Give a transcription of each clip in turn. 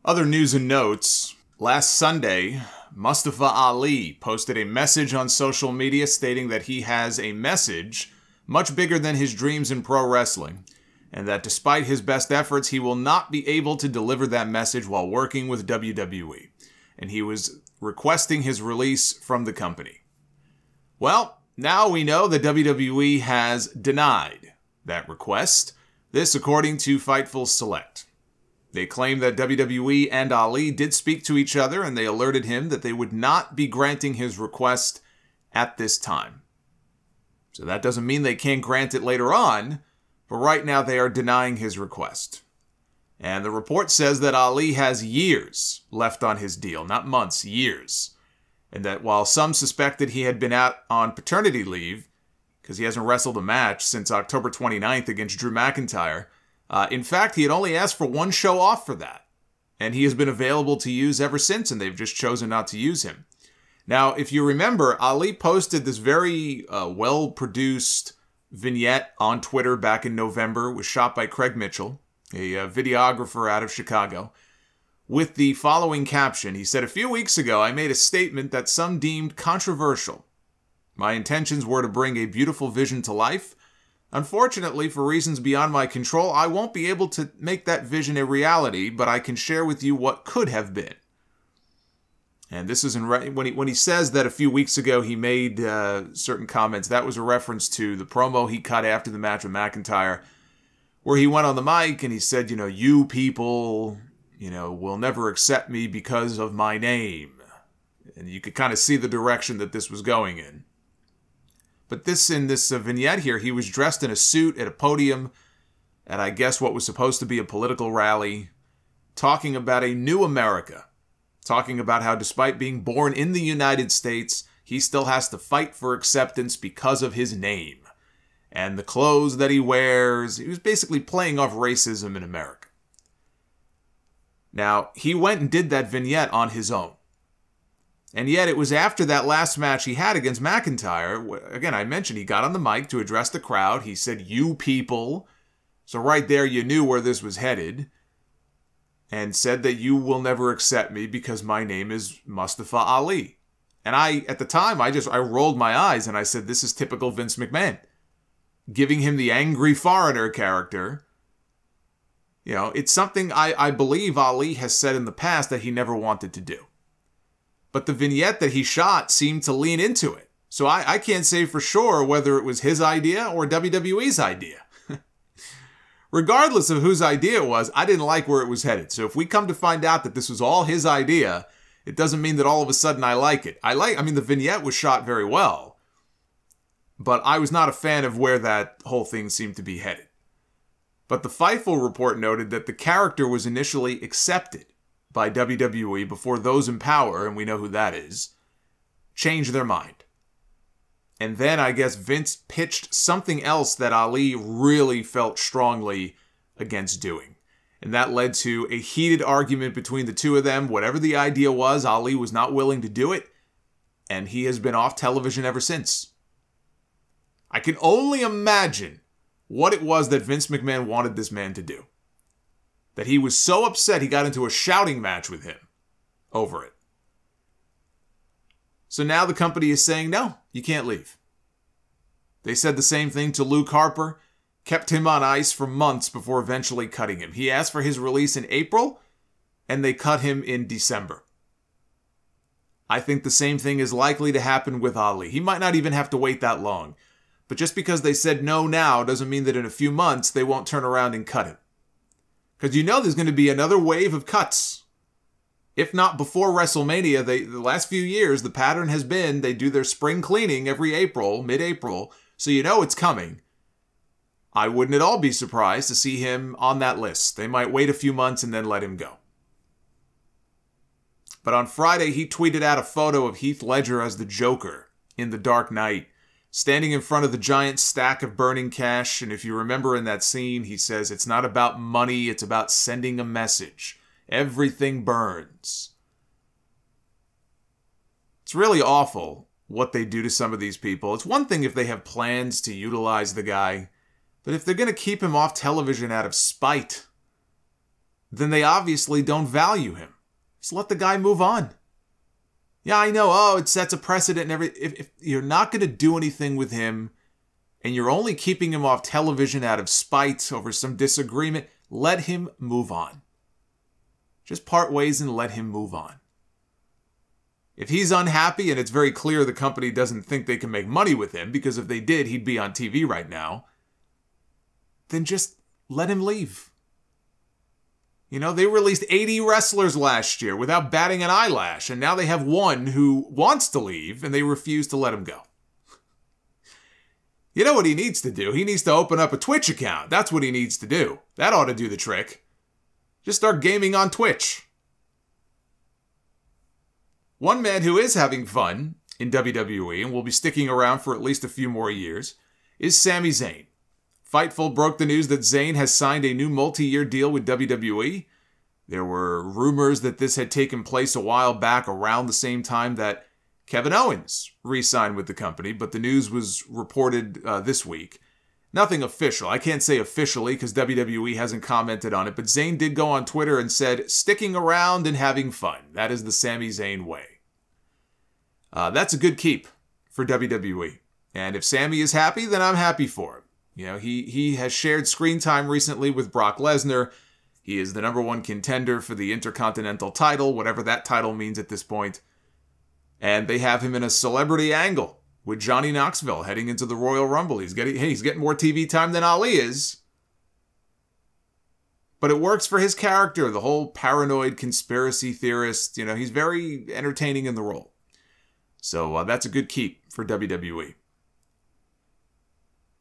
Other news and notes. Last Sunday, Mustafa Ali posted a message on social media stating that he has a message much bigger than his dreams in pro wrestling, and that despite his best efforts, he will not be able to deliver that message while working with WWE. And he was requesting his release from the company. Well, now we know that WWE has denied that request. This according to Fightful Select. They claim that WWE and Ali did speak to each other, and they alerted him that they would not be granting his request at this time. So that doesn't mean they can't grant it later on, but right now they are denying his request. And the report says that Ali has years left on his deal, not months, years. And that while some suspected he had been out on paternity leave, because he hasn't wrestled a match since October 29th against Drew McIntyre, in fact, he had only asked for one show off for that. And he has been available to use ever since, and they've just chosen not to use him. Now, if you remember, Ali posted this very well-produced vignette on Twitter back in November. It was shot by Craig Mitchell, a videographer out of Chicago, with the following caption. He said, "A few weeks ago, I made a statement that some deemed controversial. My intentions were to bring a beautiful vision to life. Unfortunately, for reasons beyond my control, I won't be able to make that vision a reality, but I can share with you what could have been." And this is when he says that a few weeks ago he made certain comments, that was a reference to the promo he cut after the match with McIntyre, where he went on the mic and he said, you people, will never accept me because of my name. And you could kind of see the direction that this was going in. But in this vignette here, he was dressed in a suit at a podium at, I guess, what was supposed to be a political rally, talking about a new America. Talking about how despite being born in the United States, he still has to fight for acceptance because of his name. And the clothes that he wears. He was basically playing off racism in America. Now, he went and did that vignette on his own. And yet it was after that last match he had against McIntyre. Again, I mentioned he got on the mic to address the crowd. He said, "You people." So right there you knew where this was headed. And said that you will never accept me because my name is Mustafa Ali. And at the time, I rolled my eyes and I said, this is typical Vince McMahon. Giving him the angry foreigner character. It's something I believe Ali has said in the past that he never wanted to do. But the vignette that he shot seemed to lean into it. So I can't say for sure whether it was his idea or WWE's idea. Regardless of whose idea it was, I didn't like where it was headed. So if we come to find out that this was all his idea, it doesn't mean that all of a sudden I like it. I mean, the vignette was shot very well, but I was not a fan of where that whole thing seemed to be headed. But the Fightful report noted that the character was initially accepted by WWE before those in power, and we know who that is, changed their mind. And then I guess Vince pitched something else that Ali really felt strongly against doing. And that led to a heated argument between the two of them. Whatever the idea was, Ali was not willing to do it. And he has been off television ever since. I can only imagine what it was that Vince McMahon wanted this man to do. That he was so upset he got into a shouting match with him over it. So now the company is saying, no, you can't leave. They said the same thing to Luke Harper, kept him on ice for months before eventually cutting him. He asked for his release in April, and they cut him in December. I think the same thing is likely to happen with Ali. He might not even have to wait that long. But just because they said no now doesn't mean that in a few months they won't turn around and cut him. Because there's going to be another wave of cuts. If not before WrestleMania, the last few years, the pattern has been they do their spring cleaning every April, mid-April, so it's coming. I wouldn't at all be surprised to see him on that list. They might wait a few months and then let him go. But on Friday, he tweeted out a photo of Heath Ledger as the Joker in The Dark Knight, standing in front of the giant stack of burning cash. And if you remember in that scene, he says, it's not about money, it's about sending a message. Everything burns. It's really awful what they do to some of these people. It's one thing if they have plans to utilize the guy, but if they're going to keep him off television out of spite, then they obviously don't value him. Just let the guy move on. Yeah, I know, oh, it sets a precedent and everything. If you're not going to do anything with him, and you're only keeping him off television out of spite over some disagreement, let him move on. Just part ways and let him move on. If he's unhappy, and it's very clear the company doesn't think they can make money with him, because if they did, he'd be on TV right now, then just let him leave. You know, they released 80 wrestlers last year without batting an eyelash, and now they have one who wants to leave, and they refuse to let him go. You know what he needs to do? He needs to open up a Twitch account. That's what he needs to do. That ought to do the trick. Just start gaming on Twitch. One man who is having fun in WWE and will be sticking around for at least a few more years is Sami Zayn. Fightful broke the news that Zayn has signed a new multi-year deal with WWE. There were rumors that this had taken place a while back around the same time that Kevin Owens re-signed with the company, but the news was reported this week. Nothing official. I can't say officially because WWE hasn't commented on it, but Zayn did go on Twitter and said, sticking around and having fun. That is the Sami Zayn way. That's a good keep for WWE. And if Sami is happy, then I'm happy for him. You know, he has shared screen time recently with Brock Lesnar. He is the #1 contender for the Intercontinental title, whatever that title means at this point. And they have him in a celebrity angle with Johnny Knoxville heading into the Royal Rumble. He's getting more TV time than Ali is. But it works for his character, the whole paranoid conspiracy theorist. You know, he's very entertaining in the role. So that's a good keep for WWE.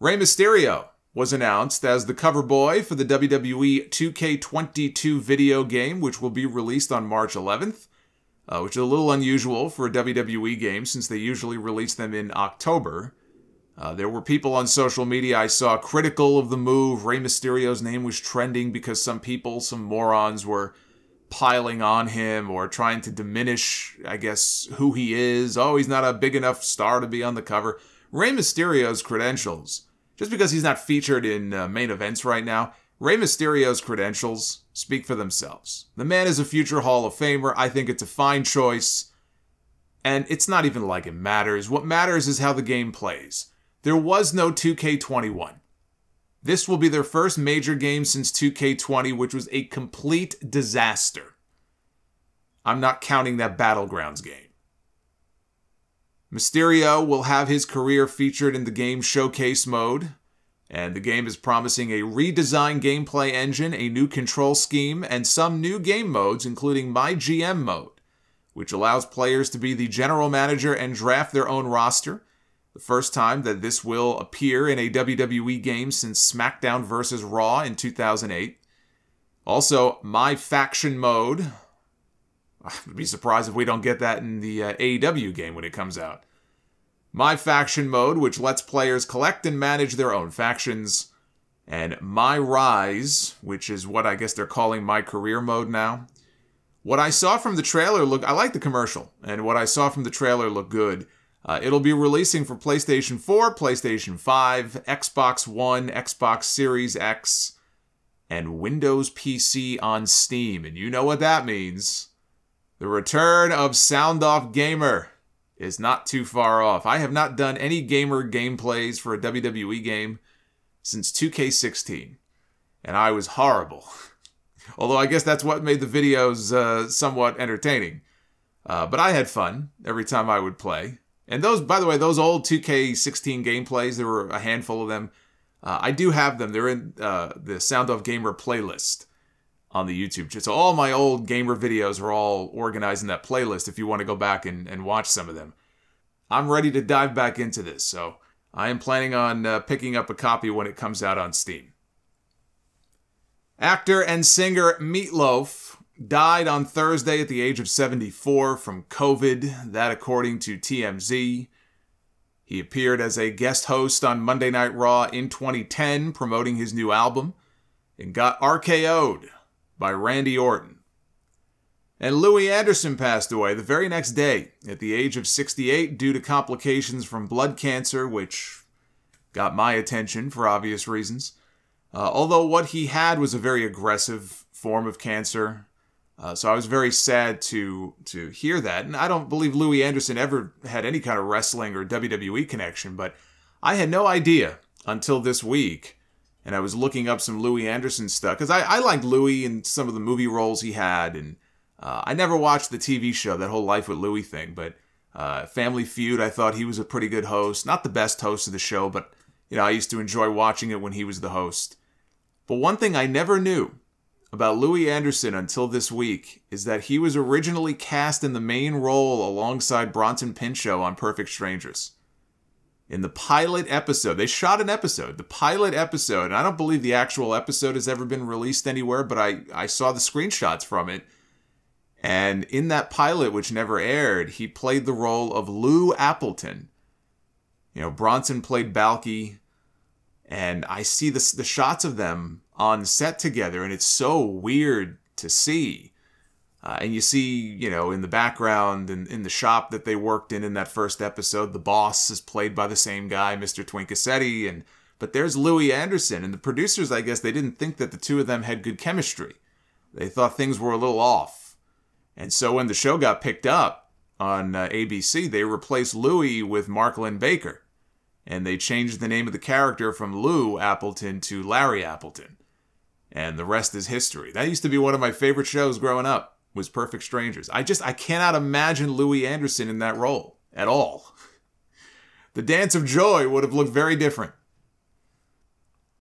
Rey Mysterio was announced as the cover boy for the WWE 2K22 video game, which will be released on March 11th. Which is a little unusual for a WWE game since they usually release them in October. There were people on social media I saw critical of the move. Rey Mysterio's name was trending because some morons were piling on him or trying to diminish, I guess, who he is. Oh, he's not a big enough star to be on the cover. Rey Mysterio's credentials, just because he's not featured in main events right now, Rey Mysterio's credentials speak for themselves. The man is a future Hall of Famer. I think it's a fine choice. And it's not even like it matters. What matters is how the game plays. There was no 2K21. This will be their first major game since 2K20, which was a complete disaster. I'm not counting that Battlegrounds game. Mysterio will have his career featured in the game Showcase mode. And the game is promising a redesigned gameplay engine, a new control scheme, and some new game modes, including My GM mode, which allows players to be the general manager and draft their own roster. The first time that this will appear in a WWE game since SmackDown vs. Raw in 2008. Also, My Faction mode. I would be surprised if we don't get that in the AEW game when it comes out. My Faction mode, which lets players collect and manage their own factions. And My Rise, which is what I guess they're calling My Career mode now. What I saw from the trailer I like the commercial, and what I saw from the trailer looked good. It'll be releasing for PlayStation 4, PlayStation 5, Xbox One, Xbox Series X, and Windows PC on Steam. And you know what that means. The return of Sound Off Gamer is not too far off. I have not done any gamer gameplays for a WWE game since 2K16, and I was horrible. Although I guess that's what made the videos somewhat entertaining. But I had fun every time I would play. And those, by the way, those old 2K16 gameplays, there were a handful of them. I do have them. They're in the Sound Off Gamer playlist on the YouTube channel. So all my old gamer videos are all organized in that playlist if you want to go back and watch some of them. I'm ready to dive back into this, so I am planning on picking up a copy when it comes out on Steam. Actor and singer Meatloaf died on Thursday at the age of 74 from COVID, that according to TMZ. He appeared as a guest host on Monday Night Raw in 2010, promoting his new album, and got RKO'd by Randy Orton. And Louie Anderson passed away the very next day at the age of 68 due to complications from blood cancer, which got my attention for obvious reasons. Although what he had was a very aggressive form of cancer. So I was very sad to hear that. And I don't believe Louie Anderson ever had any kind of wrestling or WWE connection, but I had no idea until this week. And I was looking up some Louie Anderson stuff, because I liked Louie and some of the movie roles he had. And I never watched the TV show, that whole Life with Louie thing, but Family Feud, I thought he was a pretty good host. Not the best host of the show, but I used to enjoy watching it when he was the host. But one thing I never knew about Louie Anderson until this week is that he was originally cast in the main role alongside Bronson Pinchot on Perfect Strangers. In the pilot episode, they shot an episode, the pilot episode, and I don't believe the actual episode has ever been released anywhere, but I saw the screenshots from it. And in that pilot, which never aired, he played the role of Lou Appleton. Bronson played Balky, and I see the shots of them on set together, and it's so weird to see. And you see, in the background and in the shop that they worked in that first episode, the boss is played by the same guy, Mr. Twinkassetti, but there's Louie Anderson, and the producers, I guess, they didn't think that the two of them had good chemistry. They thought things were a little off. And so when the show got picked up on ABC, they replaced Louie with Mark Lynn Baker. And they changed the name of the character from Lou Appleton to Larry Appleton. And the rest is history. That used to be one of my favorite shows growing up, was Perfect Strangers. I cannot imagine Louie Anderson in that role at all. The Dance of Joy would have looked very different.